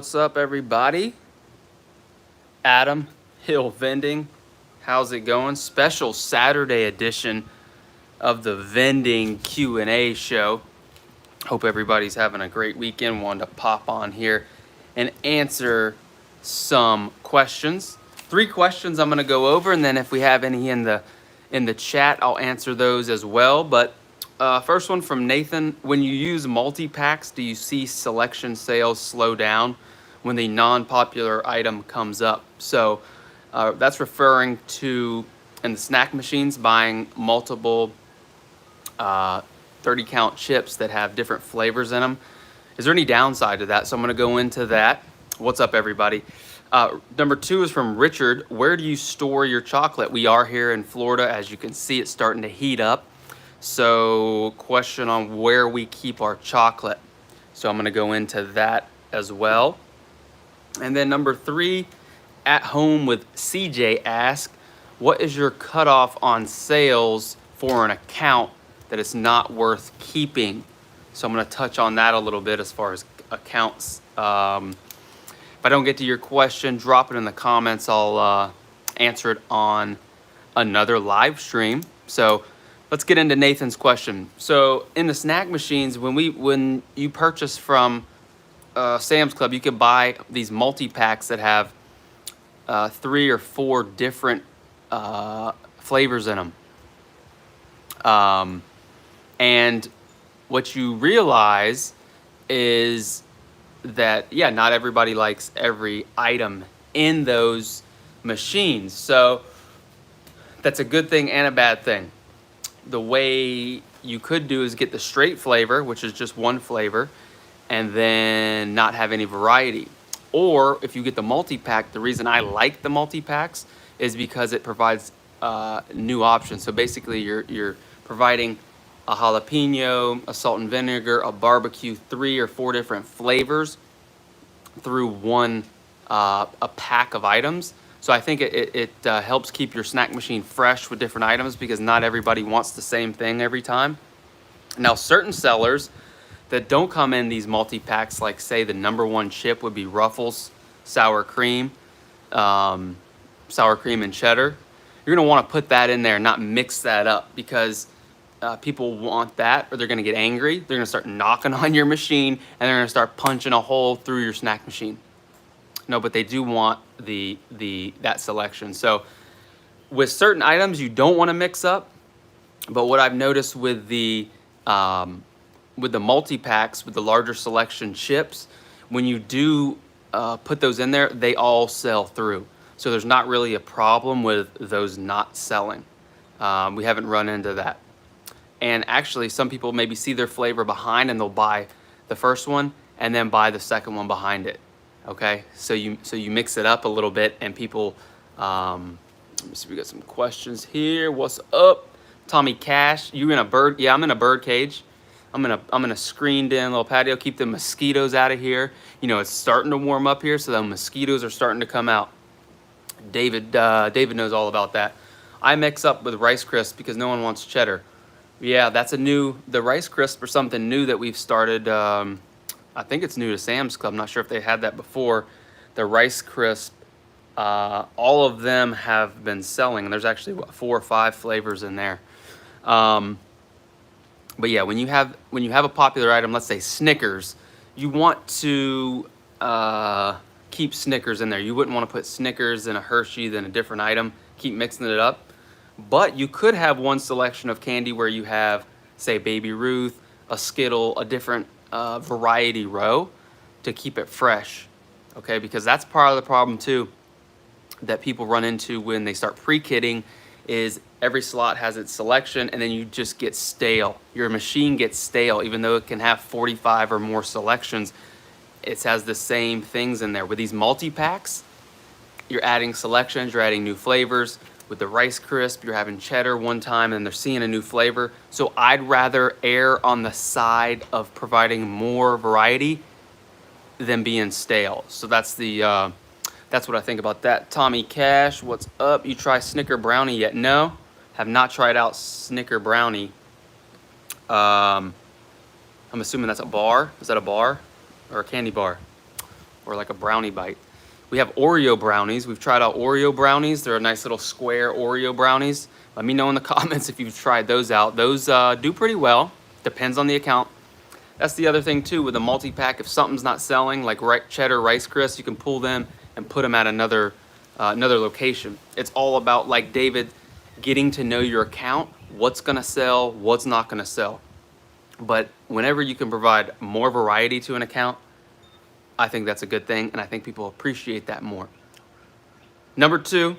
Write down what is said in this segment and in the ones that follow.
What's up, everybody? Adam Hill Vending. How's it going? Special Saturday edition of the Vending Q&A show. Hope everybody's having a great weekend. Wanted to pop on here and answer some questions. 3 questions I'm going to go over, and then if we have any in the chat, I'll answer those as well. But first one from Nathan: when you use multi-packs, do you see selection sales slow down when the non-popular item comes up? So that's referring to, in the snack machines, buying multiple 30 count chips that have different flavors in them. Is there any downside to that? So I'm going to go into that. What's up, everybody? Number 2 is from Richard. Where do you store your chocolate? We are here in Florida. As you can see, it's starting to heat up. So question on where we keep our chocolate. So I'm going to go into that as well. And then number 3, at home with CJ, ask, what is your cutoff on sales for an account that is not worth keeping? So I'm going to touch on that a little bit as far as accounts. If I don't get to your question, drop it in the comments. I'll answer it on another live stream. So let's get into Nathan's question. So in the snack machines, when you purchase from Sam's Club, you can buy these multi-packs that have 3 or 4 different flavors in them. And what you realize is that, yeah, not everybody likes every item in those machines. So that's a good thing and a bad thing. The way you could do is get the straight flavor, which is just one flavor, and then not have any variety. Or if you get the multi-pack, the reason I like the multi-packs is because it provides new options. So basically you're providing a jalapeno, a salt and vinegar, a barbecue, 3 or 4 different flavors through one a pack of items. So I think it helps keep your snack machine fresh with different items, because not everybody wants the same thing every time. Now, certain sellers that don't come in these multi-packs, like say the #1 chip would be Ruffles sour cream and cheddar. You're gonna want to put that in there and not mix that up, because people want that, or they're gonna get angry. They're gonna start knocking on your machine, and they're gonna start punching a hole through your snack machine. No, but they do want that selection. So with certain items, you don't want to mix up. But what I've noticed with the multi-packs, with the larger selection chips, when you do put those in there, they all sell through. So there's not really a problem with those not selling. We haven't run into that. And actually, some people maybe see their flavor behind, and they'll buy the first one and then buy the second one behind it. Okay, so you mix it up a little bit, and people. Let me see, we got some questions here. What's up, Tommy Cash? You in a bird? Yeah, I'm in a bird cage. I'm in a screened-in little patio. Keep the mosquitoes out of here. You know, it's starting to warm up here, so the mosquitoes are starting to come out. David knows all about that. I mix up with Rice Crisp because no one wants cheddar. Yeah, that's the Rice Crisp, or something new that we've started. I think it's new to Sam's Club. I'm not sure if they had that before. The Rice Crisp, all of them have been selling, and there's actually 4 or 5 flavors in there. But yeah, when you have a popular item, let's say Snickers, you want to keep Snickers in there. You wouldn't want to put Snickers in a Hershey, then a different item. Keep mixing it up. But you could have one selection of candy where you have, say, Baby Ruth, a Skittle, a different variety row to keep it fresh. Okay, because that's part of the problem too that people run into when they start pre-kitting, is every slot has its selection, and then you just get stale. Your machine gets stale, even though it can have 45 or more selections. It has the same things in there. With these multi-packs, you're adding selections, you're adding new flavors. With the Rice Crisp, you're having cheddar one time and they're seeing a new flavor. So I'd rather err on the side of providing more variety than being stale. So that's what I think about that. Tommy Cash, what's up? You try Snicker Brownie yet? No, have not tried out Snicker Brownie. I'm assuming that's a bar. Is that a bar or a candy bar? or like a brownie bite. We have Oreo brownies. We've tried out Oreo brownies. They're a nice little square Oreo brownies. Let me know in the comments if you've tried those out. Those do pretty well. Depends on the account. That's the other thing too with a multi-pack. If something's not selling, like cheddar Rice Krispies, you can pull them and put them at another location. It's all about, like David, getting to know your account, what's gonna sell, what's not gonna sell. But whenever you can provide more variety to an account, I think that's a good thing, and I think people appreciate that more. Number 2,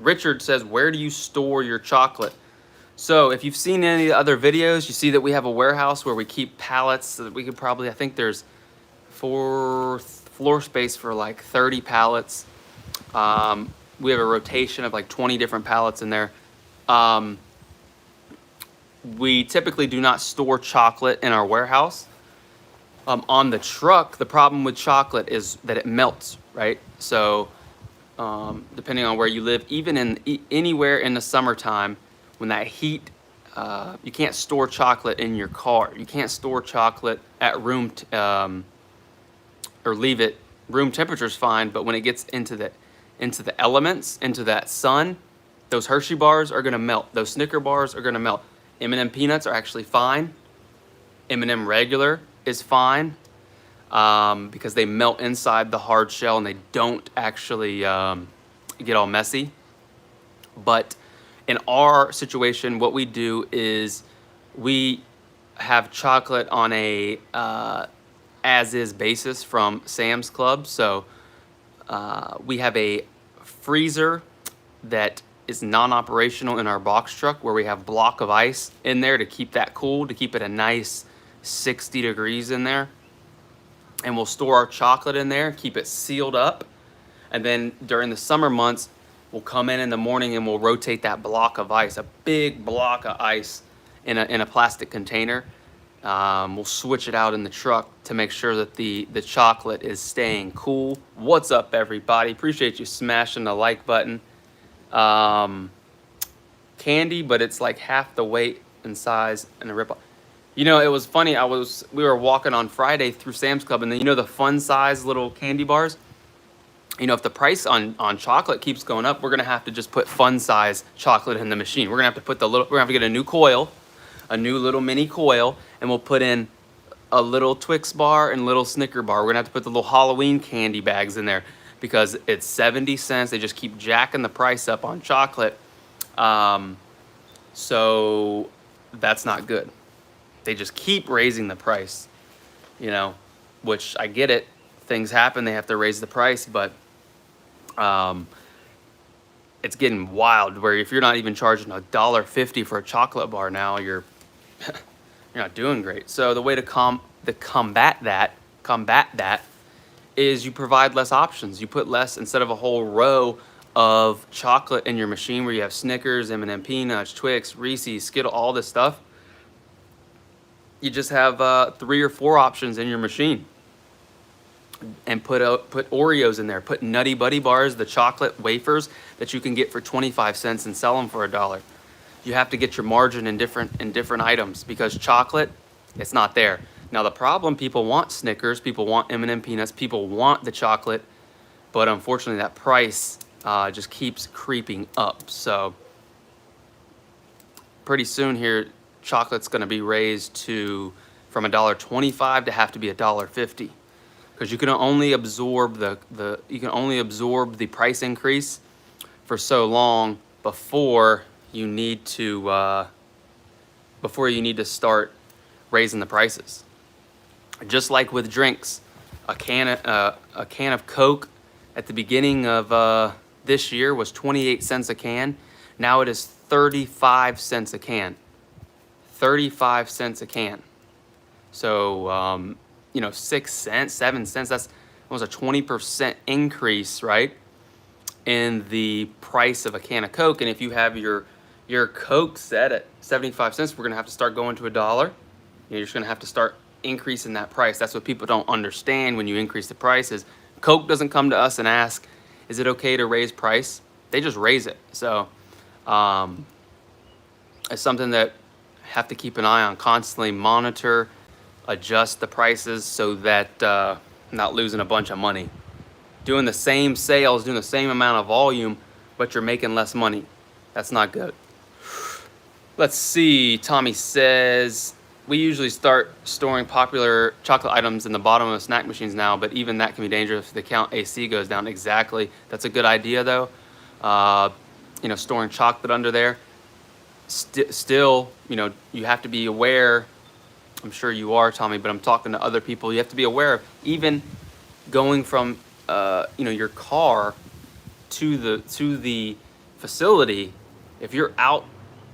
Richard says, where do you store your chocolate? So if you've seen any of the other videos, you see that we have a warehouse where we keep pallets so that we could probably, I think there's floor space for like 30 pallets. We have a rotation of like 20 different pallets in there. We typically do not store chocolate in our warehouse. On the truck, the problem with chocolate is that it melts, right? So depending on where you live, even anywhere in the summertime, when that heat, you can't store chocolate in your car. You can't store chocolate at or leave it. Room temperature's fine, but when it gets into the elements, into that sun, those Hershey bars are gonna melt. Those Snicker bars are gonna melt. M&M peanuts are actually fine. M&M regular is fine because they melt inside the hard shell and they don't actually get all messy. But in our situation, what we do is we have chocolate on a as-is basis from Sam's Club. So we have a freezer that is non-operational in our box truck where we have block of ice in there to keep that cool, to keep it a nice 60 degrees in there. And we'll store our chocolate in there, keep it sealed up. And then during the summer months, we'll come in the morning and we'll rotate that block of ice, a big block of ice in a plastic container. We'll switch it out in the truck to make sure that the chocolate is staying cool. What's up, everybody? Appreciate you smashing the like button. Candy, but it's like half the weight and size and a rip-off. You know, it was funny. We were walking on Friday through Sam's Club, and then, you know, the fun size little candy bars. You know, if the price on chocolate keeps going up, we're gonna have to just put fun size chocolate in the machine. We're gonna have to put we're gonna have to get a new coil, a new little mini coil, and we'll put in a little Twix bar and little Snicker bar. We're gonna have to put the little Halloween candy bags in there because it's 70 cents. They just keep jacking the price up on chocolate. So that's not good. They just keep raising the price, you know, which I get it. Things happen, they have to raise the price, but it's getting wild where if you're not even charging $1.50 for a chocolate bar now, you're not doing great. So the way to combat that is you provide less options. You put less, instead of a whole row of chocolate in your machine where you have Snickers, M&M peanuts, Twix, Reese's, Skittle, all this stuff. You just have 3 or 4 options in your machine. And put Oreos in there. Put Nutty Buddy bars, the chocolate wafers that you can get for 25 cents and sell them for $1. You have to get your margin in different items because chocolate, it's not there. Now the problem, people want Snickers, people want M&M peanuts, people want the chocolate, but unfortunately that price just keeps creeping up. So pretty soon here, chocolate's going to be raised from $1.25 to have to be $1.50. Because you can only absorb the price increase for so long before you need to start raising the prices. Just like with drinks, a can of Coke at the beginning of this year was 28 cents a can. Now it is 35 cents a can. 35 cents a can. So you know, 6 cents, 7 cents, that's almost a 20% increase, right, in the price of a can of Coke. And if you have your Coke set at 75 cents, we're gonna have to start going to $1. You're just gonna have to start increasing that price. That's what people don't understand when you increase the prices. Coke doesn't come to us and ask, is it okay to raise price? They just raise it. So it's something that have to keep an eye on, constantly monitor, adjust the prices so that not losing a bunch of money. Doing the same sales, doing the same amount of volume, but you're making less money. That's not good. Let's see, Tommy says, we usually start storing popular chocolate items in the bottom of snack machines now, but even that can be dangerous if the count AC goes down. Exactly. That's a good idea, though. Storing chocolate under there. Still, you have to be aware. I'm sure you are, Tommy, but I'm talking to other people. You have to be aware of even going from, your car to the facility. If you're out,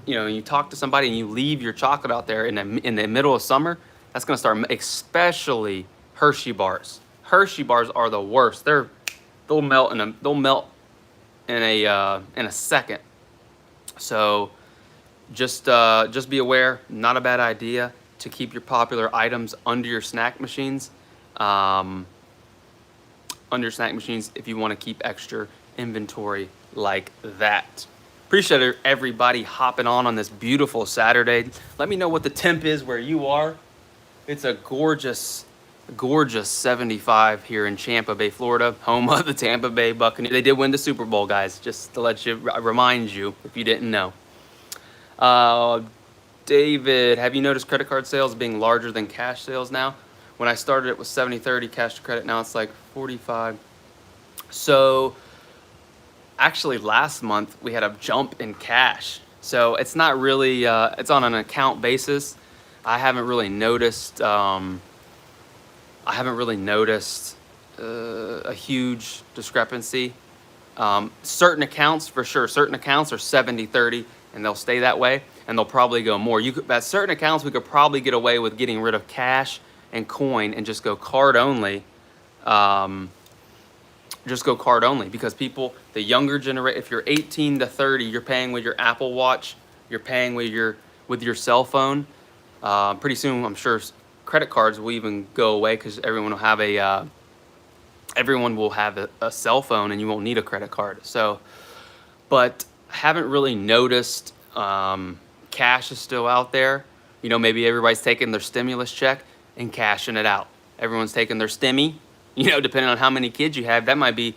and you talk to somebody and you leave your chocolate out there in the middle of summer, that's gonna start, especially Hershey bars. Hershey bars are the worst. They'll melt in a second. So just be aware. Not a bad idea to keep your popular items under your snack machines. If you want to keep extra inventory like that. Appreciate everybody hopping on this beautiful Saturday. Let me know what the temp is where you are. It's a gorgeous 75 here in Tampa Bay, Florida, home of the Tampa Bay Buccaneers. They did win the Super Bowl, guys, just to remind you if you didn't know. David, have you noticed credit card sales being larger than cash sales now? When I started, it was 70-30 cash to credit. Now it's like 45. So actually last month we had a jump in cash. So it's not really, it's on an account basis. I haven't really noticed, a huge discrepancy. Certain accounts, for sure, certain accounts are 70-30 and they'll stay that way and they'll probably go more. At certain accounts, we could probably get away with getting rid of cash and coin and just go card only. Because people, the younger generation, if you're 18 to 30, you're paying with your Apple Watch, you're paying with your cell phone. Pretty soon, I'm sure credit cards will even go away because everyone will have a cell phone and you won't need a credit card. So, but haven't really noticed. Cash is still out there. Maybe everybody's taking their stimulus check and cashing it out. Everyone's taking their stimmy. Depending on how many kids you have, that might be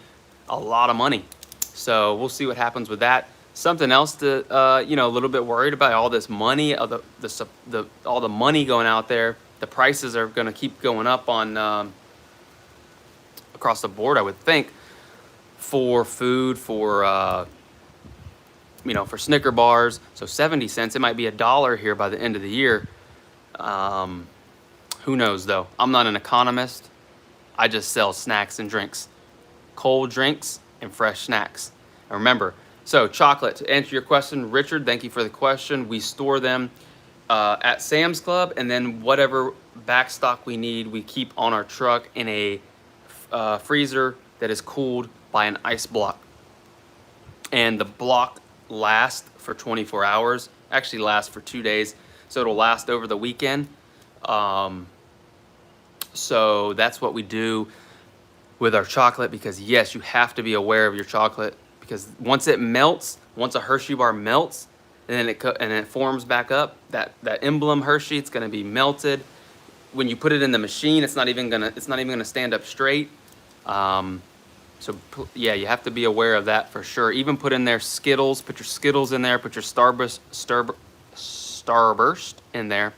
a lot of money. So we'll see what happens with that. Something else to, a little bit worried about, all this money, all the money going out there. The prices are going to keep going up on across the board, I would think, for food, for Snicker bars. So 70 cents. It might be $1 here by the end of the year. Who knows though? I'm not an economist. I just sell snacks and drinks, cold drinks and fresh snacks. And remember, so chocolate, to answer your question, Richard, thank you for the question. We store them at Sam's Club, and then whatever back stock we need, we keep on our truck in a freezer that is cooled by an ice block. And the block lasts for 24 hours, actually lasts for 2 days. So it'll last over the weekend. So that's what we do with our chocolate, because yes, you have to be aware of your chocolate, because once it melts, once a Hershey bar melts, and then it forms back up, that emblem Hershey, it's going to be melted. When you put it in the machine, it's not even gonna stand up straight. So yeah, you have to be aware of that for sure. Even put in there Skittles, put your Skittles in there, put your Starburst in there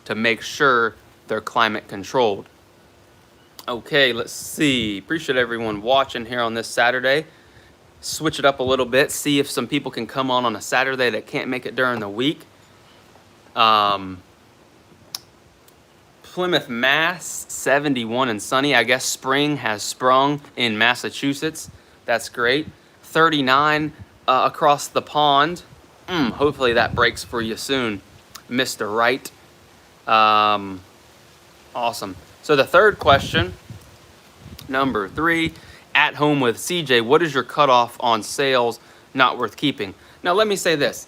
to make sure they're climate controlled. Okay, let's see. Appreciate everyone watching here on this Saturday. Switch it up a little bit, see if some people can come on a Saturday that can't make it during the week. Plymouth, Mass, 71 and sunny. I guess spring has sprung in Massachusetts. That's great. 39 across the pond. Hopefully that breaks for you soon, Mr. Wright. Awesome. So the third question, number 3, at home with CJ, what is your cutoff on sales not worth keeping? Now let me say this.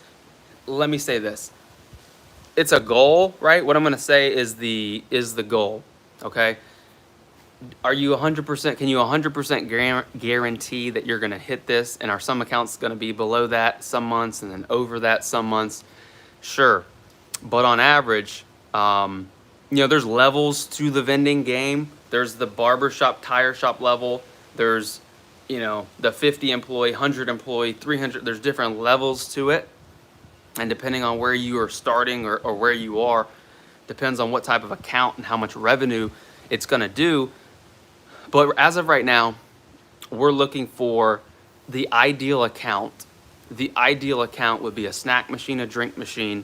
It's a goal, right? What I'm going to say is the goal, okay? Are you 100%, can you 100% guarantee that you're going to hit this? And are some accounts going to be below that some months and then over that some months? Sure. But on average, there's levels to the vending game. There's the barber shop, tire shop level. There's, you know, the 50 employee, 100 employee, 300. There's different levels to it. And depending on where you are starting or where you are, depends on what type of account and how much revenue it's going to do. But as of right now, we're looking for the ideal account. The ideal account would be a snack machine, a drink machine,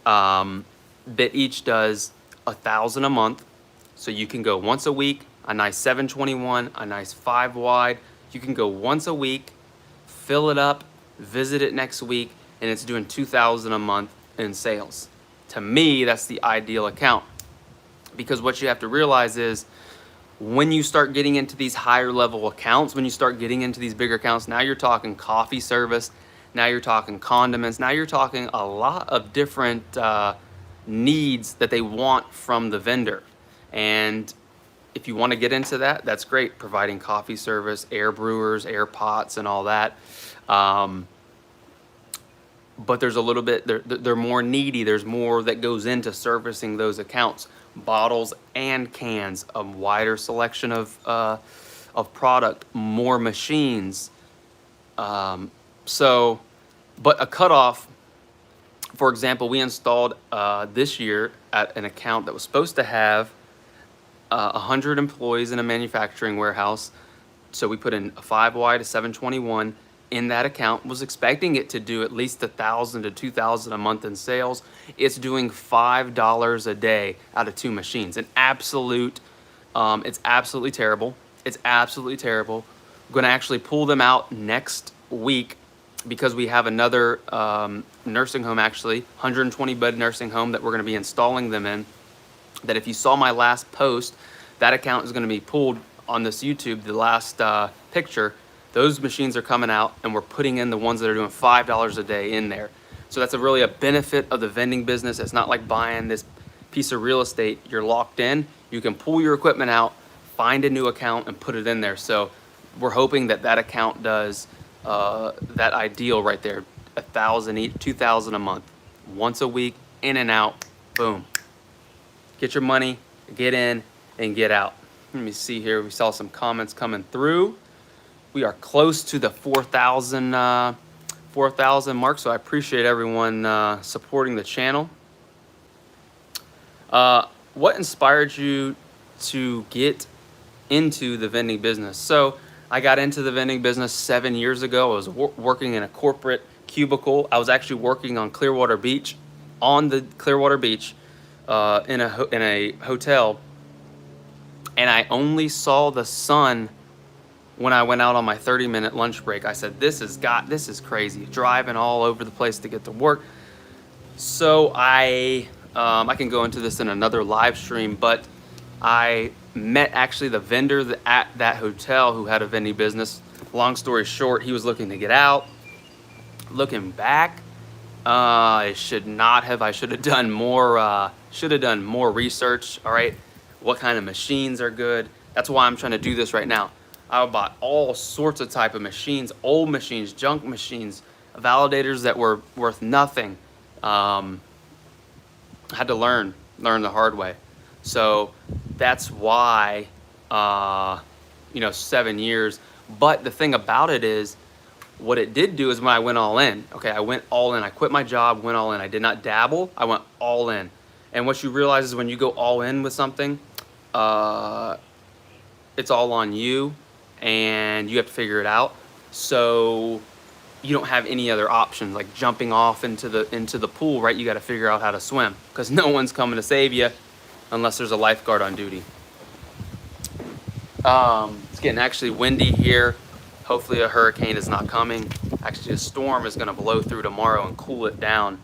that each does 1,000 a month. So you can go once a week, a nice 721, a nice 5 wide. You can go once a week, fill it up, visit it next week, and it's doing 2,000 a month in sales. To me, that's the ideal account, because what you have to realize is when you start getting into these higher level accounts, when you start getting into these bigger accounts, now you're talking coffee service, now you're talking condiments, now you're talking a lot of different needs that they want from the vendor. And if you want to get into that, that's great, providing coffee service, air brewers, air pots, and all that. But there's a little bit, they're more needy. There's more that goes into servicing those accounts. Bottles and cans, a wider selection of product, more machines. But a cutoff, for example, we installed this year at an account that was supposed to have 100 employees in a manufacturing warehouse. So we put in a 5 wide, a 721 in that account, was expecting it to do at least 1,000 to 2,000 a month in sales. It's doing $5 a day out of 2 machines. It's absolutely terrible. It's absolutely terrible. I'm going to actually pull them out next week because we have another nursing home, actually 120 bed nursing home that we're going to be installing them in. That if you saw my last post, that account is going to be pulled on this YouTube, the last picture. Those machines are coming out and we're putting in the ones that are doing $5 a day in there. So that's really a benefit of the vending business. It's not like buying this piece of real estate. You're locked in. You can pull your equipment out, find a new account, and put it in there. So we're hoping that that account does that ideal right there, 1,000 each, 2,000 a month, once a week, in and out, boom. Get your money, get in, and get out. Let me see here. We saw some comments coming through. We are close to the 4,000 mark, so I appreciate everyone supporting the channel. What inspired you to get into the vending business? So I got into the vending business 7 years ago. I was working in a corporate cubicle. I was actually working on Clearwater Beach, in a hotel, and I only saw the sun when I went out on my 30-minute lunch break. I said, this is crazy, driving all over the place to get to work. So I can go into this in another live stream, but I met actually the vendor at that hotel who had a vending business. Long story short, he was looking to get out. Looking back, I should have done more research. All right, what kind of machines are good? That's why I'm trying to do this right now. I bought all sorts of type of machines, old machines, junk machines, validators that were worth nothing. I had to learn the hard way. So that's why, 7 years. But the thing about it is, what it did do is when I went all in, okay, I went all in. I quit my job, went all in. I did not dabble. I went all in. And what you realize is when you go all in with something, it's all on you, and you have to figure it out. So you don't have any other options, like jumping off into the pool, right? You got to figure out how to swim because no one's coming to save you unless there's a lifeguard on duty. It's getting actually windy here. Hopefully a hurricane is not coming. Actually, a storm is going to blow through tomorrow and cool it down.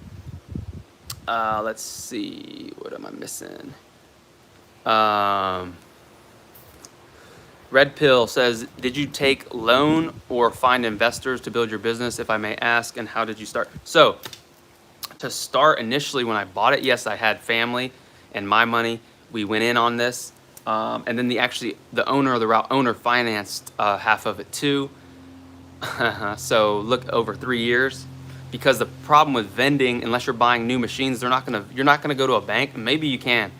Let's see, what am I missing? Red Pill says, did you take loan or find investors to build your business, if I may ask, and how did you start? So to start initially when I bought it, yes, I had family and my money. We went in on this. And then the owner of the route owner financed half of it too. So look, over 3 years. Because the problem with vending, unless you're buying new machines, you're not gonna go to a bank. Maybe you can,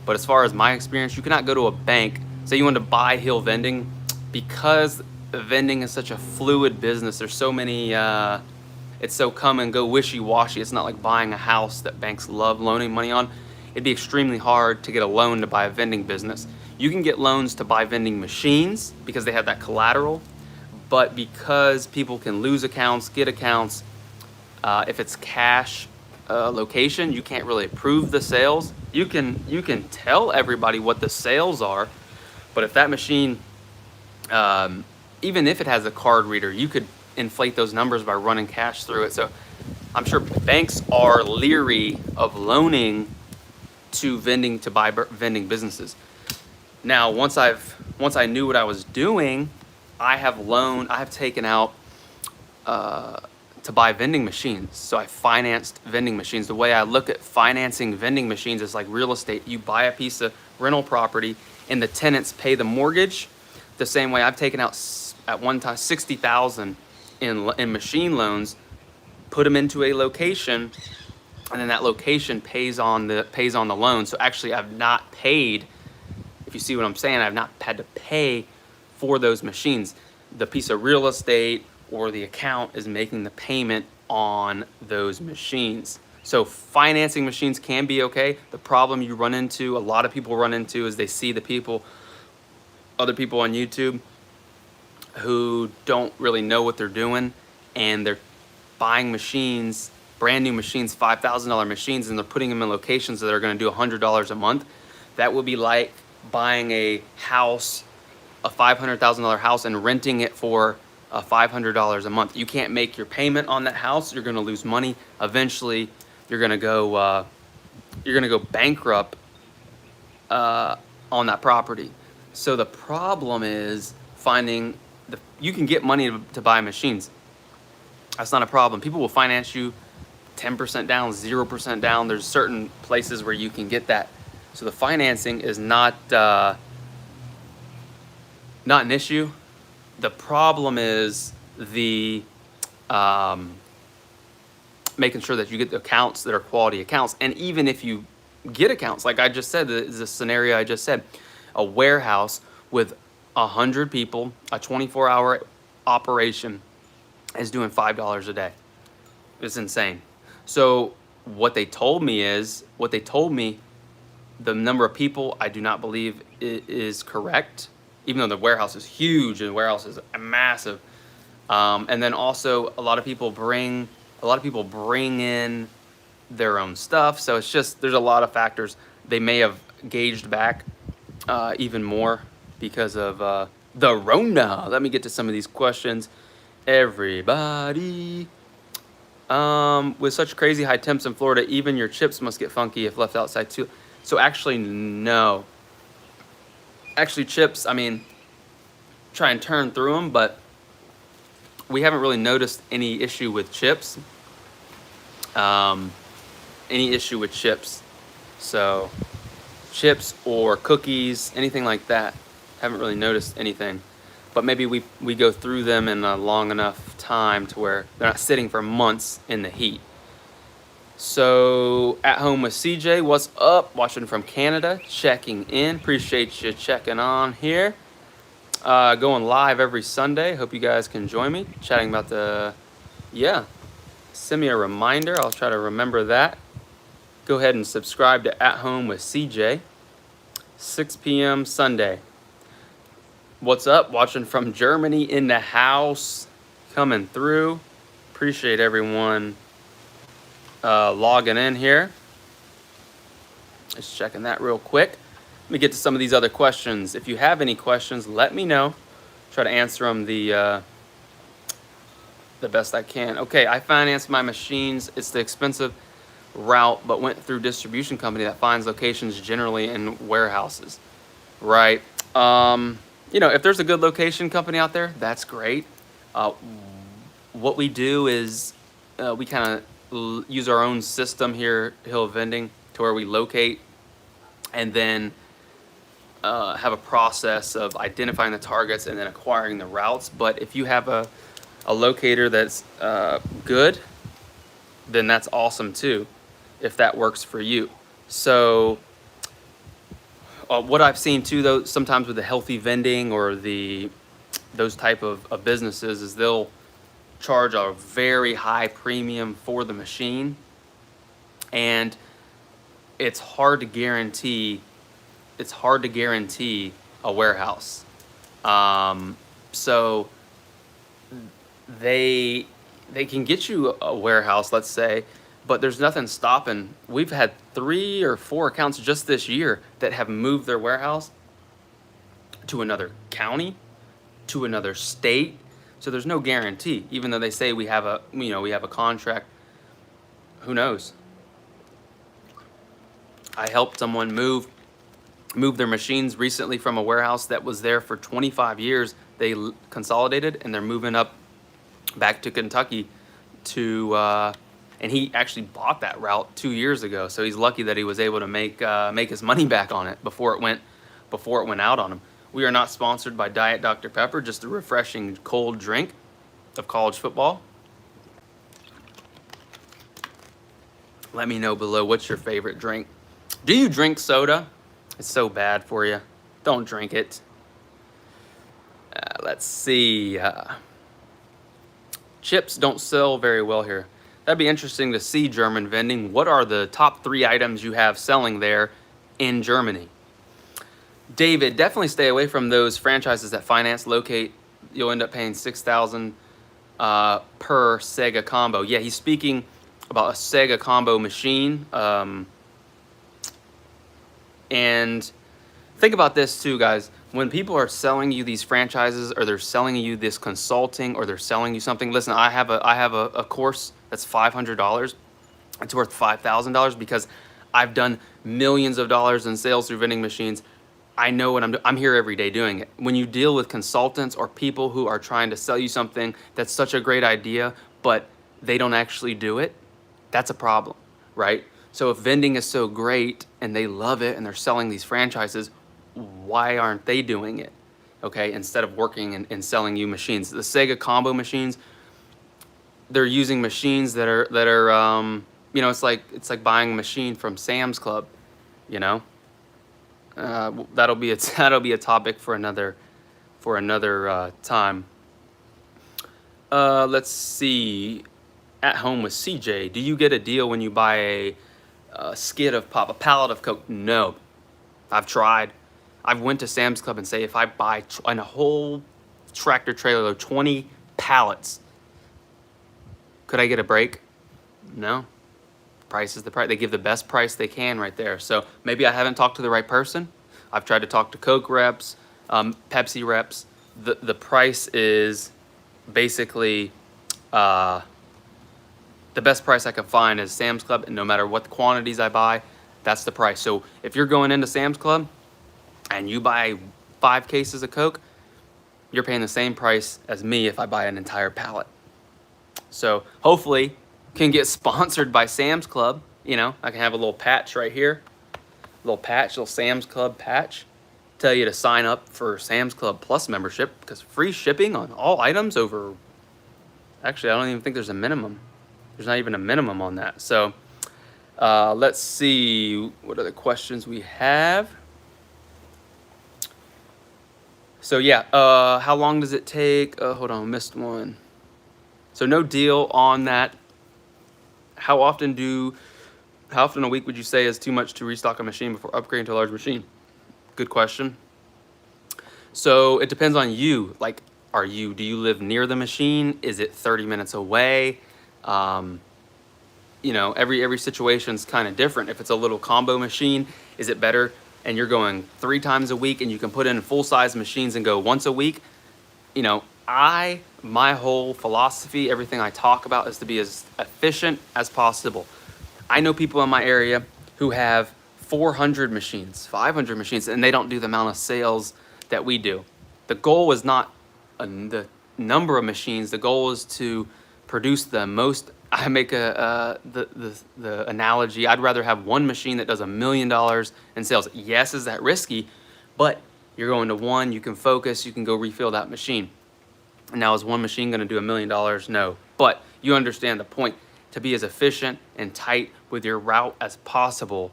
but as far as my experience, you cannot go to a bank say you want to buy Hill Vending, because vending is such a fluid business. There's so many, it's so come and go, wishy-washy. It's not like buying a house that banks love loaning money on. It'd be extremely hard to get a loan to buy a vending business. You can get loans to buy vending machines because they have that collateral, but because people can lose accounts, get accounts, if it's cash location, you can't really approve the sales. You can tell everybody what the sales are, but if that machine, even if it has a card reader, you could inflate those numbers by running cash through it. So I'm sure banks are leery of loaning to vending, to buy vending businesses. Now, once I knew what I was doing, I have taken out to buy vending machines. So I financed vending machines. The way I look at financing vending machines is like real estate. You buy a piece of rental property and the tenants pay the mortgage. The same way I've taken out at one time $60,000 in machine loans, put them into a location, and then that location pays on the loan. So actually I've not paid, if you see what I'm saying, I've not had to pay for those machines. The piece of real estate or the account is making the payment on those machines. So financing machines can be okay. The problem you run into, a lot of people run into, is they see other people on YouTube who don't really know what they're doing, and they're buying machines, brand new machines, $5,000 machines, and they're putting them in locations that are going to do $100 a month. That would be like buying a house, a $500,000 house, and renting it for $500 a month. You can't make your payment on that house. You're going to lose money. Eventually, you're going to go bankrupt on that property. So the problem is finding you can get money to buy machines. That's not a problem. People will finance you 10% down, 0% down. There's certain places where you can get that. So the financing is not an issue. The problem is the making sure that you get the accounts that are quality accounts. And even if you get accounts, like I just said, the scenario I just said, a warehouse with 100 people, a 24-hour operation, is doing $5 a day. It's insane. So what they told me, the number of people, I do not believe is correct, even though the warehouse is huge and the warehouse is massive. And then also a lot of people bring in their own stuff. So it's just, there's a lot of factors. They may have gauged back even more because of the Rona. Let me get to some of these questions. Everybody, with such crazy high temps in Florida, even your chips must get funky if left outside too. So actually, no. Actually, chips, I mean, try and turn through them, but we haven't really noticed any issue with chips. So chips or cookies, anything like that, haven't really noticed anything. But maybe we go through them in a long enough time to where they're not sitting for months in the heat. So at home with CJ, what's up? Watching from Canada, checking in. Appreciate you checking on here. Going live every Sunday. Hope you guys can join me. Chatting about send me a reminder. I'll try to remember that. Go ahead and subscribe to At Home with CJ. 6 p.m. Sunday. What's up? Watching from Germany in the house. Coming through. Appreciate everyone logging in here. Just checking that real quick. Let me get to some of these other questions. If you have any questions, let me know. Try to answer them the best I can. Okay, I financed my machines. It's the expensive route, but went through distribution company that finds locations generally in warehouses. Right. If there's a good location company out there, that's great. What we do is we kind of use our own system here, Hill Vending, to where we locate and then have a process of identifying the targets and then acquiring the routes. But if you have a locator that's good, then that's awesome too, if that works for you. So what I've seen too, though, sometimes with the healthy vending or those type of businesses, is they'll charge a very high premium for the machine, and it's hard to guarantee. It's hard to guarantee a warehouse. So they can get you a warehouse, let's say, but there's nothing stopping. We've had 3 or 4 accounts just this year that have moved their warehouse to another county, to another state. So there's no guarantee, even though they say we have a contract. Who knows? I helped someone move their machines recently from a warehouse that was there for 25 years. They consolidated and they're moving up back to Kentucky and he actually bought that route 2 years ago. So he's lucky that he was able to make his money back on it before it went out on him. We are not sponsored by Diet Dr. Pepper, just a refreshing cold drink of college football. Let me know below, what's your favorite drink? Do you drink soda? It's so bad for you. Don't drink it. Let's see. Chips don't sell very well here. That'd be interesting to see, German Vending. What are the top 3 items you have selling there in Germany? David, definitely stay away from those franchises that finance locate. You'll end up paying $6,000 per Sega combo. Yeah, he's speaking about a Sega combo machine. And think about this too, guys. When people are selling you these franchises, or they're selling you this consulting, or they're selling you something, listen, I have a course that's $500. It's worth $5,000 because I've done millions of dollars in sales through vending machines. I know what I'm doing. I'm here every day doing it. When you deal with consultants or people who are trying to sell you something that's such a great idea, but they don't actually do it, that's a problem, right? So if vending is so great and they love it and they're selling these franchises, why aren't they doing it? Okay, instead of working and selling you machines. The Sega combo machines, they're using machines that are it's like buying a machine from Sam's Club, you know. That'll be a topic for another time. Let's see. At home with CJ, do you get a deal when you buy a skid of pop, a pallet of Coke? No, I've tried. I've went to Sam's Club and say, if I buy a whole tractor trailer of 20 pallets, could I get a break? No. Price is the price. They give the best price they can right there. So maybe I haven't talked to the right person. I've tried to talk to Coke reps, Pepsi reps. The price is basically the best price I can find is Sam's Club, and no matter what the quantities I buy, that's the price. So if you're going into Sam's Club and you buy 5 cases of Coke, you're paying the same price as me if I buy an entire pallet. So hopefully can get sponsored by Sam's Club. You know, I can have a little patch right here, little Sam's Club patch. Tell you to sign up for Sam's Club Plus membership, because free shipping on all items over, actually I don't even think there's a minimum. There's not even a minimum on that. So let's see what other questions we have. So yeah, how long does it take? Hold on, missed one. So no deal on that. How often a week would you say is too much to restock a machine before upgrading to a large machine? Good question. So it depends on you. Like, do you live near the machine? Is it 30 minutes away? You know, every situation's kind of different. If it's a little combo machine, is it better and you're going 3 times a week and you can put in full-size machines and go once a week? You know, my whole philosophy, everything I talk about, is to be as efficient as possible. I know people in my area who have 400 machines, 500 machines, and they don't do the amount of sales that we do. The goal is not the number of machines. The goal is to produce the most. I make the analogy, I'd rather have one machine that does $1 million in sales. Yes, is that risky? But you're going to one, you can focus, you can go refill that machine. Now, is one machine going to do $1 million? No. But you understand the point. To be as efficient and tight with your route as possible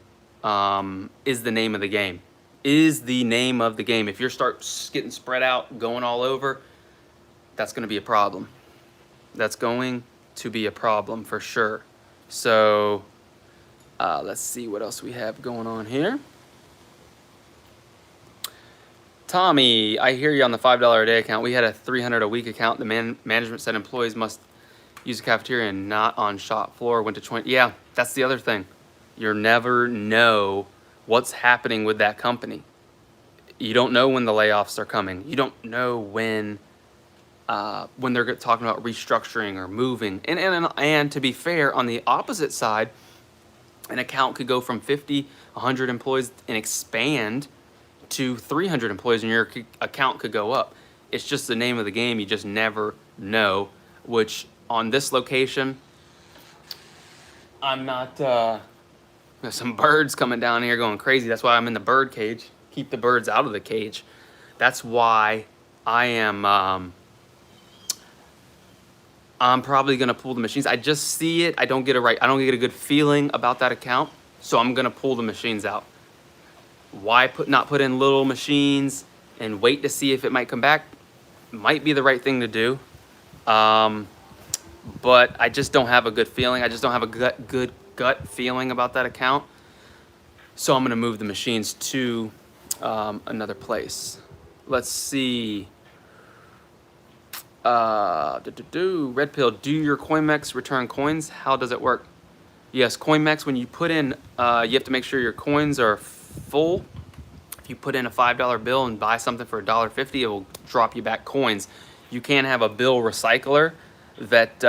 is the name of the game. is the name of the game. If you start getting spread out, going all over, that's going to be a problem. That's going to be a problem for sure. So let's see what else we have going on here. Tommy, I hear you on the $5 a day account. We had a $300 a week account. The management said employees must use the cafeteria and not on shop floor. Went to 20. Yeah, that's the other thing. You never know what's happening with that company. You don't know when the layoffs are coming. You don't know when they're talking about restructuring or moving. And to be fair, on the opposite side, an account could go from 50, 100 employees and expand to 300 employees, and your account could go up. It's just the name of the game. You just never know, which on this location, I'm not, there's some birds coming down here going crazy. That's why I'm in the bird cage. Keep the birds out of the cage. That's why I am, I'm probably gonna pull the machines. I just see it. I don't get a good feeling about that account. So I'm gonna pull the machines out. Why not put in little machines and wait to see if it might come back? Might be the right thing to do. But I just don't have a good feeling. I just don't have a good gut feeling about that account. So I'm gonna move the machines to another place. Let's see. Red Pill, do your CoinMex return coins? How does it work? Yes, CoinMex, when you put in, you have to make sure your coins are full. If you put in a $5 bill and buy something for $1.50, it will drop you back coins. You can have a bill recycler that,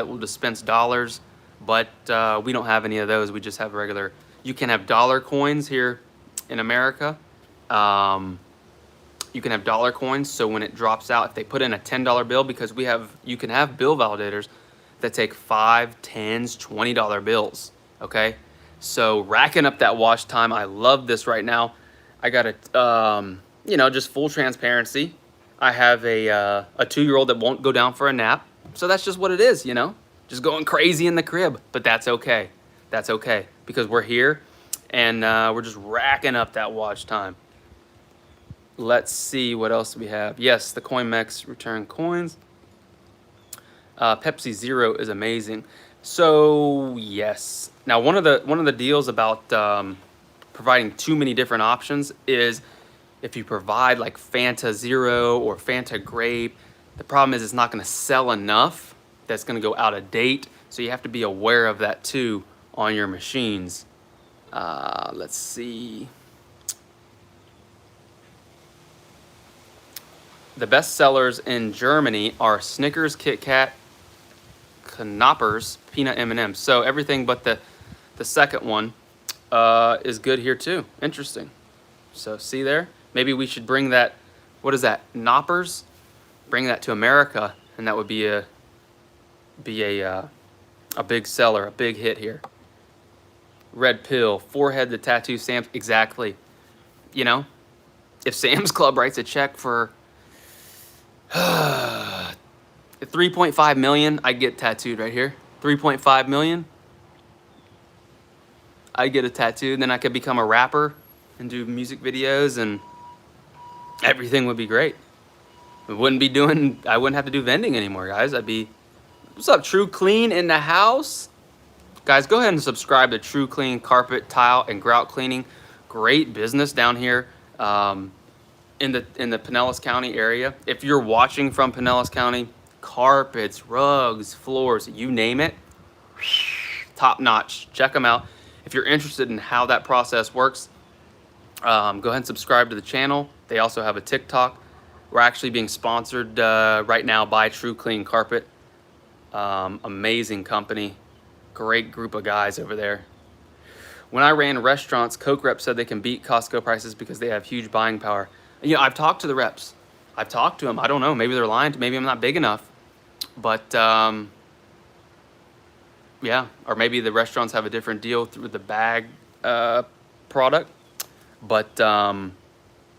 will dispense dollars, but we don't have any of those. We just have regular, you can have dollar coins here in America. You can have dollar coins, so when it drops out, if they put in a $10 bill, because you can have bill validators that take 5, 10s, $20 bills, okay? So racking up that wash time, I love this right now. I got just full transparency. I have a 2-year-old that won't go down for a nap, so that's just what it is, just going crazy in the crib, but that's okay. That's okay, because we're here, and we're just racking up that watch time. Let's see what else we have. Yes, the CoinMex return coins. Pepsi Zero is amazing. So yes. Now one of the deals about providing too many different options is if you provide like Fanta Zero or Fanta Grape, the problem is it's not going to sell enough. That's going to go out of date. So you have to be aware of that too on your machines. Let's see. The best sellers in Germany are Snickers, Kit Kat, Knoppers, Peanut M&Ms. So everything but the second one is good here too. Interesting. So see there? Maybe we should bring that, what is that, Knoppers? Bring that to America, and that would be a big seller, a big hit here. Red Pill, forehead to tattoo Sam's, exactly. If Sam's Club writes a check for 3.5 million, I'd get tattooed right here. 3.5 million, I'd get a tattoo, then I could become a rapper and do music videos, and everything would be great. I wouldn't have to do vending anymore, guys. What's up, True Clean in the house? Guys, go ahead and subscribe to True Clean Carpet, Tile, and Grout Cleaning. Great business down here. In the Pinellas County area. If you're watching from Pinellas County, carpets, rugs, floors, you name it, top notch. Check them out. If you're interested in how that process works, go ahead and subscribe to the channel. They also have a TikTok. We're actually being sponsored right now by True Clean Carpet. Amazing company. Great group of guys over there. When I ran restaurants, Coke reps said they can beat Costco prices because they have huge buying power. I've talked to the reps. I've talked to them. I don't know. Maybe they're lying. Maybe I'm not big enough. But, yeah. Or maybe the restaurants have a different deal through the bag product. But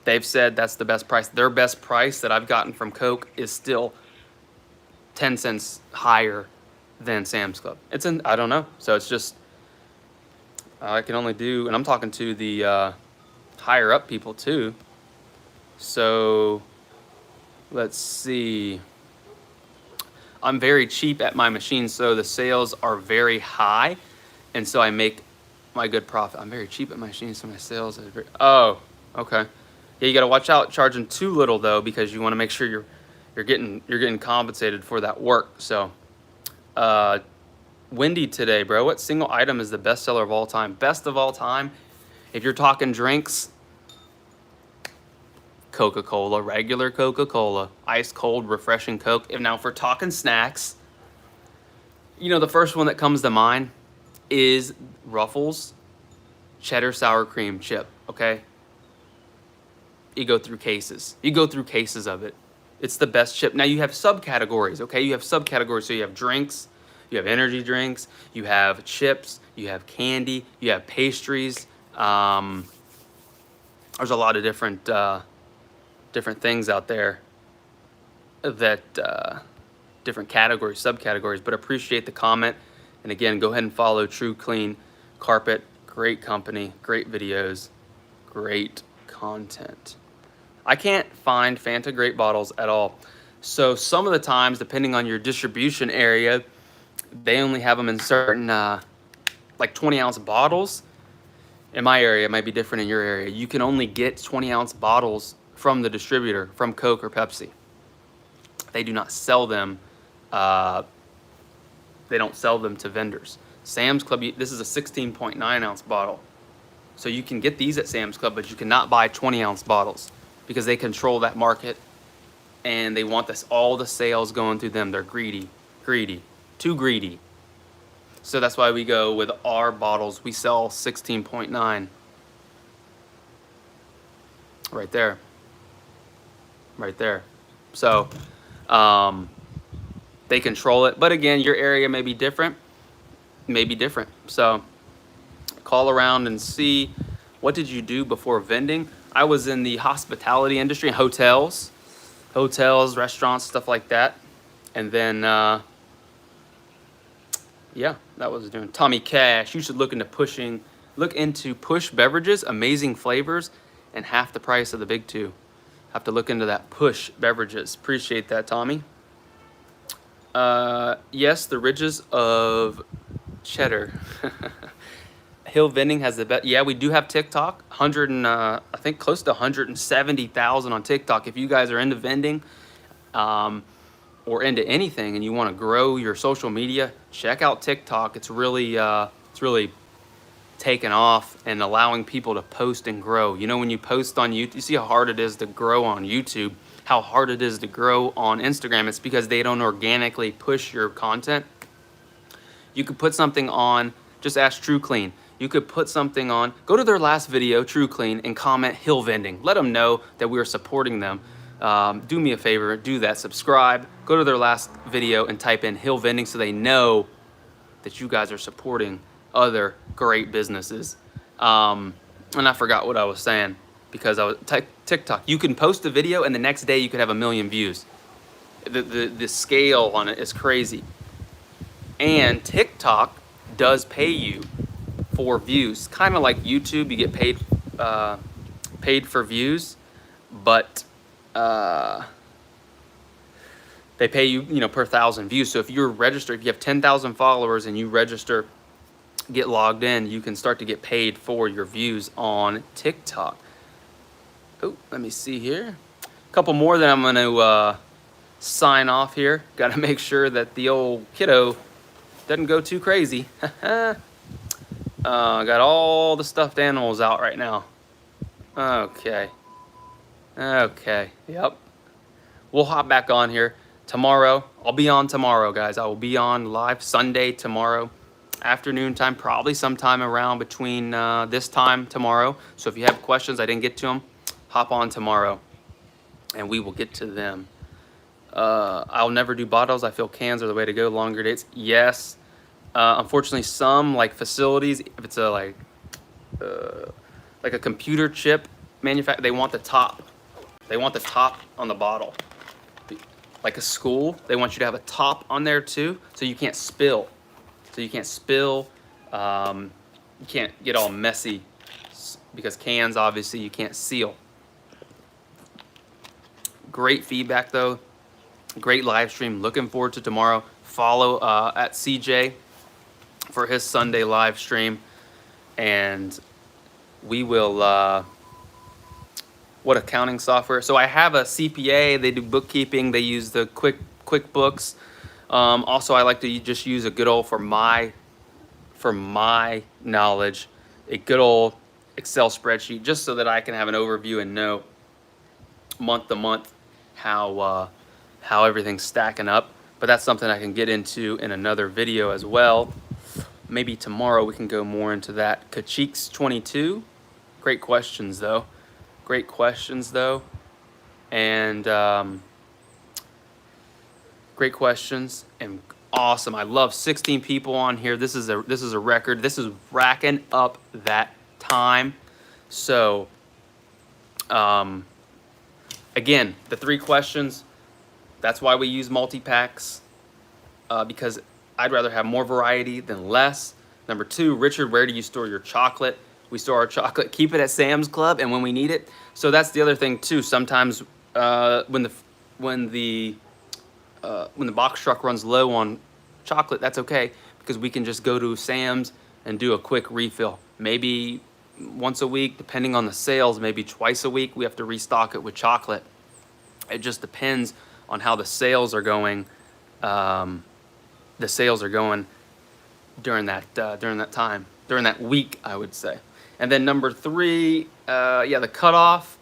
they've said that's the best price. Their best price that I've gotten from Coke is still 10 cents higher than Sam's Club. I don't know. So it's just, I can only do, and I'm talking to the higher up people too. So let's see. I'm very cheap at my machine, so the sales are very high, and so I make my good profit. I'm very cheap at my machine, so my sales are very. Oh, okay. Yeah, you got to watch out charging too little though, because you want to make sure you're getting compensated for that work. So, Wendy today, bro. What single item is the best seller of all time? Best of all time? If you're talking drinks, Coca-Cola, regular Coca-Cola, ice cold, refreshing Coke. If we're talking snacks, the first one that comes to mind is Ruffles cheddar sour cream chip, okay? You go through cases. You go through cases of it. It's the best chip. Now you have subcategories, okay? You have subcategories. So you have drinks, you have energy drinks, you have chips, you have candy, you have pastries. There's a lot of different things out there that different categories, subcategories, but appreciate the comment. And again, go ahead and follow True Clean Carpet. Great company, great videos, great content. I can't find Fanta grape bottles at all. So some of the times, depending on your distribution area, they only have them in certain like 20-ounce bottles. In my area, it might be different in your area. You can only get 20-ounce bottles from the distributor, from Coke or Pepsi. They do not sell them. They don't sell them to vendors. Sam's Club, this is a 16.9-ounce bottle. So you can get these at Sam's Club, but you cannot buy 20-ounce bottles because they control that market and they want all the sales going through them. They're greedy, too greedy. So that's why we go with our bottles. We sell 16.9. Right there. Right there. So they control it. But again, your area may be different. So call around and see, what did you do before vending? I was in the hospitality industry, hotels, restaurants, stuff like that. And then, yeah, that was doing. Tommy Cash, you should look into push beverages, amazing flavors, and half the price of the big two. Have to look into that, push beverages. Appreciate that, Tommy. Yes, the ridges of cheddar. Hill Vending has the best. Yeah, we do have TikTok. I think close to 170,000 on TikTok. If you guys are into vending, or into anything, and you want to grow your social media, check out TikTok. It's really taken off and allowing people to post and grow. When you post on YouTube, you see how hard it is to grow on YouTube, how hard it is to grow on Instagram. It's because they don't organically push your content. You could put something on, just ask True Clean. You could put something on, go to their last video, True Clean, and comment Hill Vending. Let them know that we are supporting them. Do me a favor, do that, subscribe, go to their last video and type in Hill Vending so they know that you guys are supporting other great businesses. And I forgot what I was saying because I was TikTok. You can post a video and the next day you could have 1 million views. The scale on it is crazy. And TikTok does pay you for views, kind of like YouTube. You get paid for views, but they pay you, per 1,000 views. So if you're registered, if you have 10,000 followers and you register, get logged in, you can start to get paid for your views on TikTok. Oh, let me see here. A couple more that I'm going to sign off here. Got to make sure that the old kiddo doesn't go too crazy. Got all the stuffed animals out right now. Okay. Yep. We'll hop back on here tomorrow. I'll be on tomorrow, guys. I will be on live Sunday tomorrow, afternoon time, probably sometime around between this time tomorrow. So if you have questions, I didn't get to them, hop on tomorrow and we will get to them. I'll never do bottles. I feel cans are the way to go. Longer dates, yes. Unfortunately, some like facilities, if it's like a computer chip manufacturer, they want the top. They want the top on the bottle. Like a school, they want you to have a top on there too, so you can't spill. you can't get all messy because cans obviously you can't seal. Great feedback though. Great live stream. Looking forward to tomorrow. Follow at CJ for his Sunday live stream, and we will. What accounting software? So I have a CPA. They do bookkeeping. They use the QuickBooks. Also, I like to just use a good old for my knowledge, a good old Excel spreadsheet, just so that I can have an overview and know month to month how everything's stacking up. But that's something I can get into in another video as well. Maybe tomorrow we can go more into that. Kacheeks 22, great questions though. Great questions though, and great questions and awesome. I love 16 people on here. This is a record. This is racking up that time. So again, the 3 questions. That's why we use multi-packs, because I'd rather have more variety than less. Number 2, Richard, where do you store your chocolate? We store our chocolate, keep it at Sam's Club, and when we need it. So that's the other thing too. Sometimes when the box truck runs low on chocolate, that's okay, because we can just go to Sam's and do a quick refill. Maybe once a week, depending on the sales, maybe twice a week, we have to restock it with chocolate. It just depends on how the sales are going. The sales are going during that time, during that week, I would say. And then number 3, yeah, the cutoff.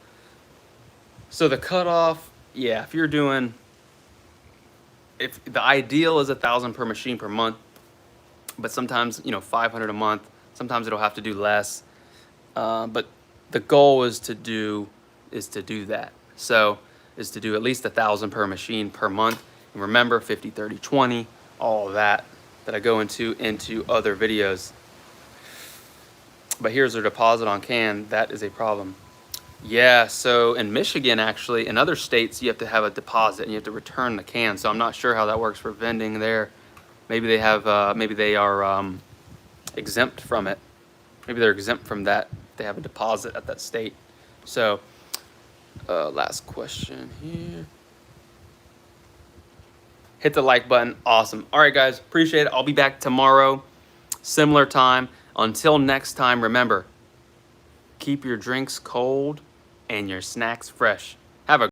So the cutoff, yeah, if the ideal is 1,000 per machine per month, but sometimes 500 a month. Sometimes it'll have to do less, but the goal is to do that. So is to do at least 1,000 per machine per month. And remember 50, 30, 20, all of that I go into other videos. But here's a deposit on can. That is a problem. Yeah, so in Michigan, actually, in other states, you have to have a deposit and you have to return the can. So I'm not sure how that works for vending there. Maybe they have, maybe they are exempt from it. Maybe they're exempt from that. They have a deposit at that state. So, last question here. Hit the like button. Awesome. All right, guys, appreciate it. I'll be back tomorrow, similar time. Until next time, remember, keep your drinks cold and your snacks fresh.